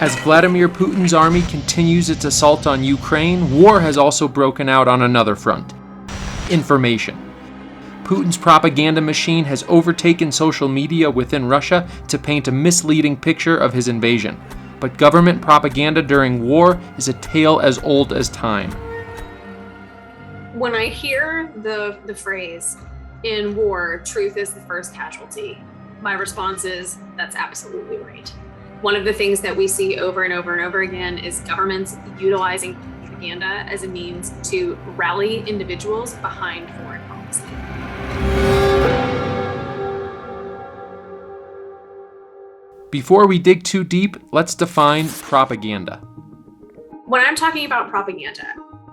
As Vladimir Putin's army continues its assault on Ukraine, war has also broken out on another front: information. Putin's propaganda machine has overtaken social media within Russia to paint a misleading picture of his invasion. But government propaganda during war is a tale as old as time. When I hear the phrase, "in war, truth is the first casualty," my response is, that's absolutely right. One of the things that we see over and over and over again is governments utilizing propaganda as a means to rally individuals behind foreign policy. Before we dig too deep, let's define propaganda. When I'm talking about propaganda,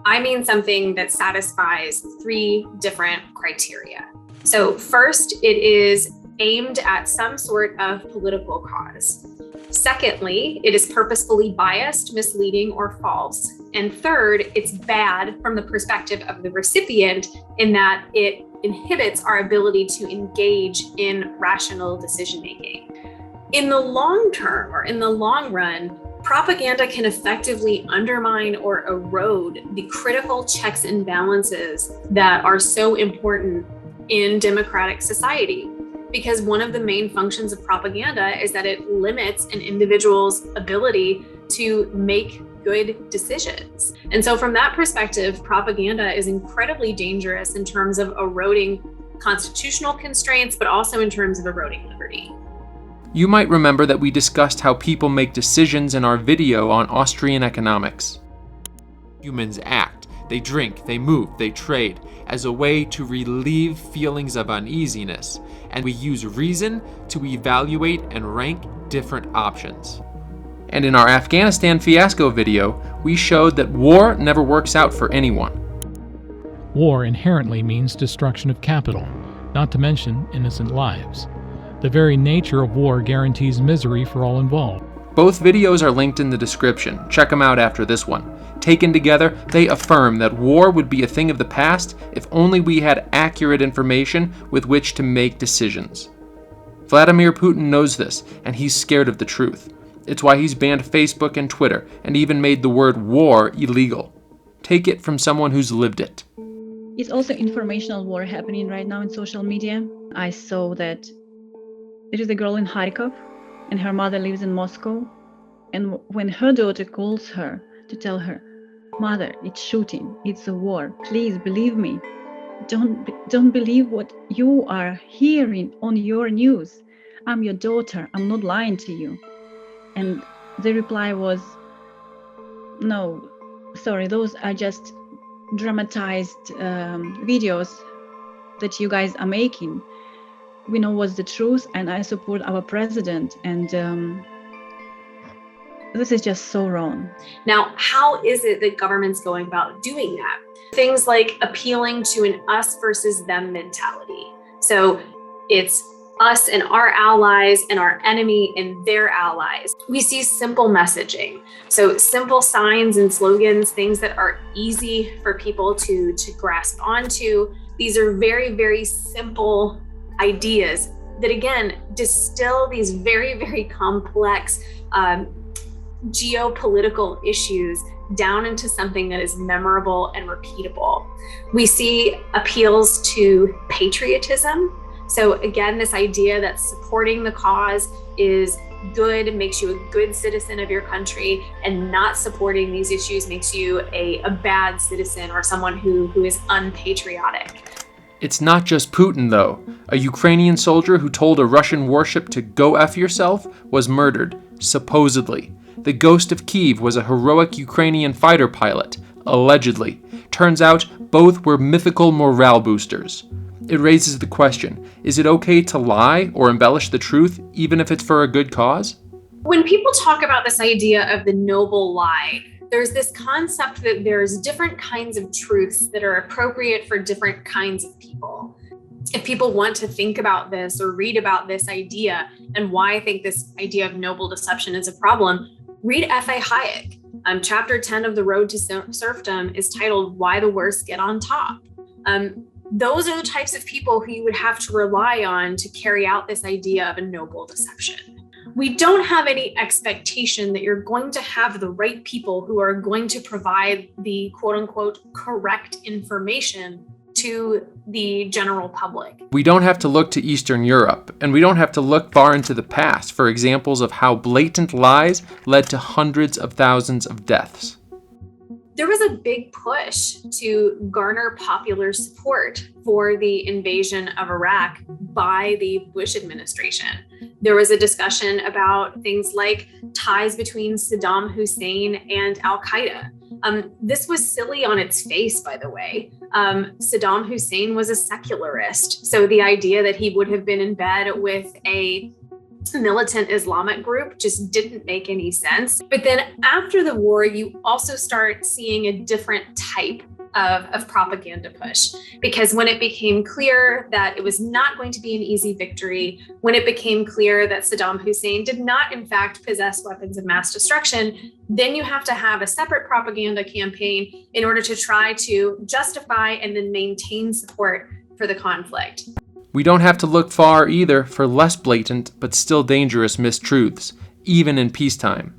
I mean something that satisfies three different criteria. So first, it is aimed at some sort of political cause. Secondly, it is purposefully biased, misleading, or false. And third, it's bad from the perspective of the recipient in that it inhibits our ability to engage in rational decision-making. In the long term, or in the long run, propaganda can effectively undermine or erode the critical checks and balances that are so important in democratic society. Because one of the main functions of propaganda is that it limits an individual's ability to make good decisions. And so from that perspective, propaganda is incredibly dangerous in terms of eroding constitutional constraints, but also in terms of eroding liberty. You might remember that we discussed how people make decisions in our video on Austrian economics. Humans act, they drink, they move, they trade, as a way to relieve feelings of uneasiness, and we use reason to evaluate and rank different options. And in our Afghanistan fiasco video, we showed that war never works out for anyone. War inherently means destruction of capital, not to mention innocent lives. The very nature of war guarantees misery for all involved. Both videos are linked in the description. Check them out after this one. Taken together, they affirm that war would be a thing of the past if only we had accurate information with which to make decisions. Vladimir Putin knows this, and he's scared of the truth. It's why he's banned Facebook and Twitter, and even made the word war illegal. Take it from someone who's lived it. It's also informational war happening right now in social media. I saw that there is a girl in Kharkov, and her mother lives in Moscow. And when her daughter calls her to tell her, "Mother, it's shooting, it's a war. Please believe me. Don't believe what you are hearing on your news. I'm your daughter. I'm not lying to you." And the reply was, "No, sorry, those are just dramatized videos that you guys are making. We know what's the truth, and I support our president, and this is just so wrong." Now, how is it that government's going about doing that? Things like appealing to an us versus them mentality. So it's us and our allies and our enemy and their allies. We see simple messaging. So simple signs and slogans, things that are easy for people to grasp onto. These are very, very simple ideas that, again, distill these very, very complex geopolitical issues down into something that is memorable and repeatable. We see appeals to patriotism. So again, this idea that supporting the cause is good, makes you a good citizen of your country, and not supporting these issues makes you a bad citizen or someone who is unpatriotic. It's not just Putin, though. A Ukrainian soldier who told a Russian warship to go F yourself was murdered, supposedly. The Ghost of Kyiv was a heroic Ukrainian fighter pilot, allegedly. Turns out both were mythical morale boosters. It raises the question, is it okay to lie or embellish the truth, even if it's for a good cause? When people talk about this idea of the noble lie, there's this concept that there's different kinds of truths that are appropriate for different kinds of people. If people want to think about this or read about this idea and why I think this idea of noble deception is a problem, read F.A. Hayek. Chapter 10 of The Road to Serfdom is titled "Why the Worst Get on Top." Those are the types of people who you would have to rely on to carry out this idea of a noble deception. we don't have any expectation that you're going to have the right people who are going to provide the quote unquote correct information to the general public. We don't have to look to Eastern Europe, and we don't have to look far into the past for examples of how blatant lies led to hundreds of thousands of deaths. There was a big push to garner popular support for the invasion of Iraq by the Bush administration. There was a discussion about things like ties between Saddam Hussein and Al-Qaeda. This was silly on its face, by the way. Saddam Hussein was a secularist, so the idea that he would have been in bed with a militant Islamic group just didn't make any sense. But then after the war, you also start seeing a different type of propaganda push, because when it became clear that it was not going to be an easy victory, when it became clear that Saddam Hussein did not in fact possess weapons of mass destruction, then you have to have a separate propaganda campaign in order to try to justify and then maintain support for the conflict. We don't have to look far either for less blatant but still dangerous mistruths, even in peacetime.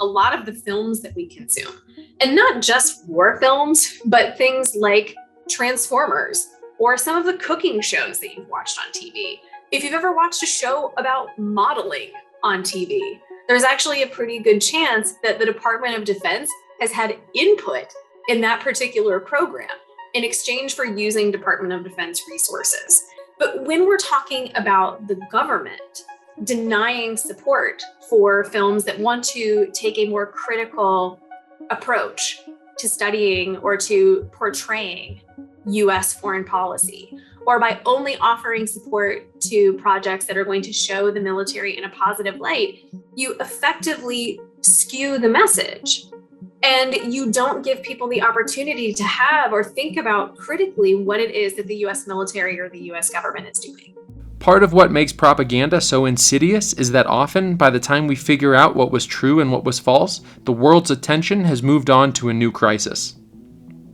A lot of the films that we consume, and not just war films, but things like Transformers or some of the cooking shows that you've watched on TV. If you've ever watched a show about modeling on TV, there's actually a pretty good chance that the Department of Defense has had input in that particular program in exchange for using Department of Defense resources. But when we're talking about the government denying support for films that want to take a more critical approach to studying or to portraying US foreign policy, or by only offering support to projects that are going to show the military in a positive light, you effectively skew the message. And you don't give people the opportunity to have or think about critically what it is that the US military or the US government is doing. Part of what makes propaganda so insidious is that often, by the time we figure out what was true and what was false, the world's attention has moved on to a new crisis.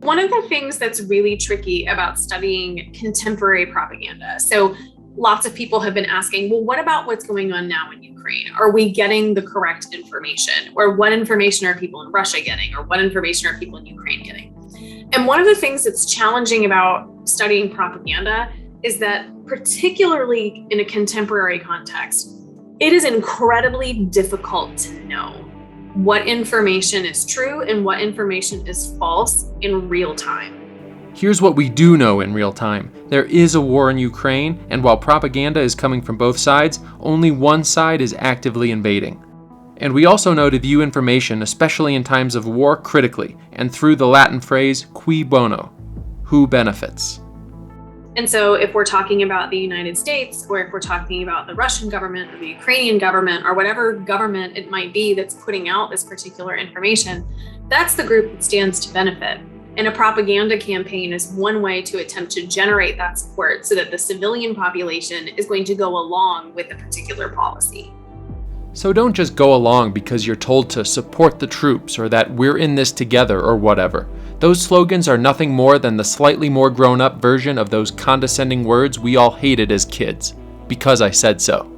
One of the things that's really tricky about studying contemporary propaganda, so lots of people have been asking, well, what about what's going on now in Ukraine? Are we getting the correct information? Or what information are people in Russia getting? Or what information are people in Ukraine getting? And one of the things that's challenging about studying propaganda is that, particularly in a contemporary context, it is incredibly difficult to know what information is true and what information is false in real time. Here's what we do know in real time. There is a war in Ukraine, and while propaganda is coming from both sides, only one side is actively invading. And we also know to view information, especially in times of war, critically, and through the Latin phrase cui bono, who benefits. And so if we're talking about the United States, or if we're talking about the Russian government or the Ukrainian government or whatever government it might be that's putting out this particular information, that's the group that stands to benefit. And a propaganda campaign is one way to attempt to generate that support so that the civilian population is going to go along with the particular policy. So don't just go along because you're told to support the troops or that we're in this together or whatever. Those slogans are nothing more than the slightly more grown-up version of those condescending words we all hated as kids. Because I said so.